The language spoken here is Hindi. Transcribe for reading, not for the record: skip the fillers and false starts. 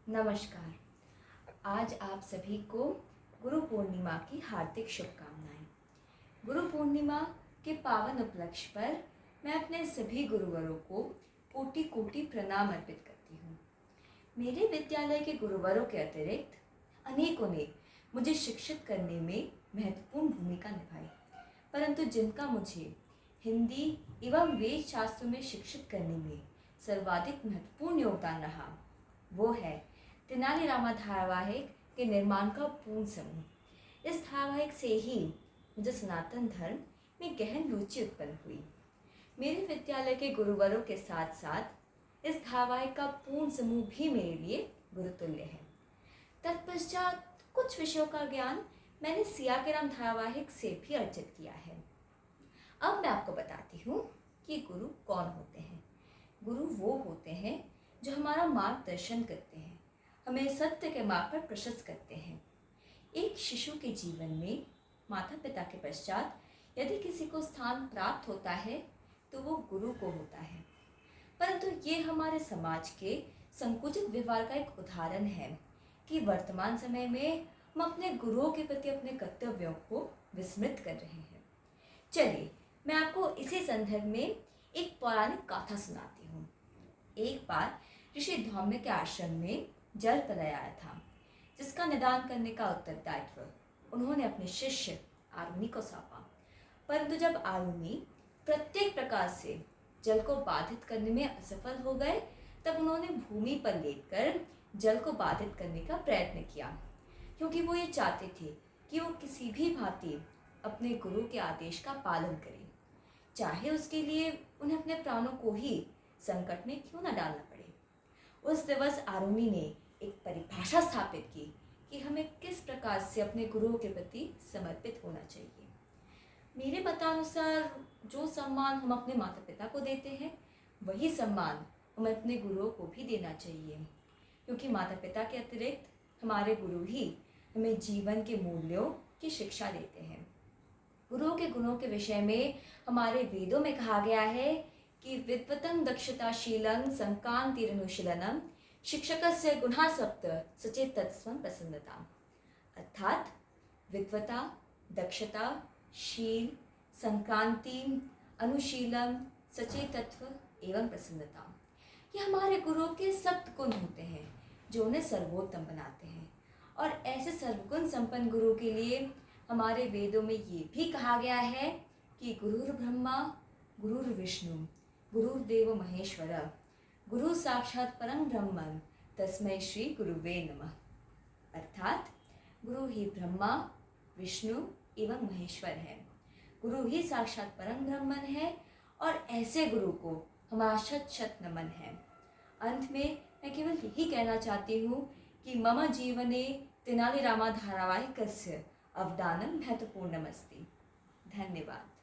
नमस्कार। आज आप सभी को गुरु पूर्णिमा की हार्दिक शुभकामनाएं। गुरु पूर्णिमा के पावन उपलक्ष्य पर मैं अपने सभी गुरुवरों को कोटि कोटि प्रणाम अर्पित करती हूँ। मेरे विद्यालय के गुरुवरों के अतिरिक्त अनेकों ने मुझे शिक्षित करने में महत्वपूर्ण भूमिका निभाई, परंतु जिनका मुझे हिंदी एवं वेद शास्त्रों में शिक्षित करने में सर्वाधिक महत्वपूर्ण योगदान रहा, वो है तेनालीरामा धारावाहिक के निर्माण का पूर्ण समूह। इस धारावाहिक से ही मुझे सनातन धर्म में गहन रुचि उत्पन्न हुई। मेरे विद्यालय के गुरुवरों के साथ साथ इस धारावाहिक का पूर्ण समूह भी मेरे लिए गुरुतुल्य है। तत्पश्चात कुछ विषयों का ज्ञान मैंने सिया के राम धारावाहिक से भी अर्जित किया है। अब मैं आपको बताती हूँ कि गुरु कौन होते हैं। गुरु वो होते हैं जो हमारा मार्गदर्शन करते हैं, हमें सत्य के मार्ग पर प्रशस्त करते हैं। एक शिशु के जीवन में माता पिता के पश्चात यदि किसी को स्थान प्राप्त होता है तो वो गुरु को होता है। परंतु ये हमारे समाज के संकुचित व्यवहार का एक उदाहरण है कि वर्तमान समय में हम अपने गुरुओं के प्रति अपने कर्तव्यों को विस्मृत कर रहे हैं। चलिए मैं आपको इसी संदर्भ में एक पौराणिक गाथा सुनाती हूँ। एक बार ऋषि धौम्य के आश्रम में जल प्रलय आया था, जिसका निदान करने का उत्तरदायित्व उन्होंने अपने शिष्य आरुणि को सौंपा। परंतु जब आरुणि प्रत्येक प्रकार से जल को बाधित करने में असफल हो गए, तब उन्होंने भूमि पर लेटकर जल को बाधित करने का प्रयत्न किया, क्योंकि वो ये चाहते थे कि वो किसी भी भांति अपने गुरु के आदेश का पालन करें, चाहे उसके लिए उन्हें अपने प्राणों को ही संकट में क्यों न डालना पड़े। उस दिवस आरुणि ने एक परिभाषा स्थापित की कि हमें किस प्रकार से अपने गुरुओं के प्रति समर्पित होना चाहिए। मेरे मतानुसार जो सम्मान हम अपने माता पिता को देते हैं, वही सम्मान हमें अपने गुरुओं को भी देना चाहिए, क्योंकि माता पिता के अतिरिक्त हमारे गुरु ही हमें जीवन के मूल्यों की शिक्षा देते हैं। गुरुओं के गुणों के विषय में हमारे वेदों में कहा गया है कि विद्वतं दक्षताशीलं संकान्तिरनुशीलनम शिक्षकस्य गुणा सप्त सचेतत्वं प्रसन्नता। अर्थात विद्वता, दक्षता, शील, संक्रांति, अनुशीलन, सचेतत्व एवं प्रसन्नता, ये हमारे गुरुओं के सप्त गुण होते हैं जो उन्हें सर्वोत्तम बनाते हैं। और ऐसे सर्वगुण संपन्न गुरु के लिए हमारे वेदों में ये भी कहा गया है कि गुरुर् ब्रह्मा गुरुर् विष्णु गुरुर्देव महेश्वर गुरु साक्षात परम ब्रह्मन तस्मै श्री गुरुवे नमः। अर्थात गुरु ही ब्रह्मा, विष्णु एवं महेश्वर है। गुरु ही साक्षात परम ब्रह्मन है और ऐसे गुरु को हमारा शत शत नमन है। अंत में मैं केवल यही कहना चाहती हूँ कि मम जीवने तेनालीरामा धारावाहिकस्य अवदानं महत्वपूर्णमस्ति। धन्यवाद।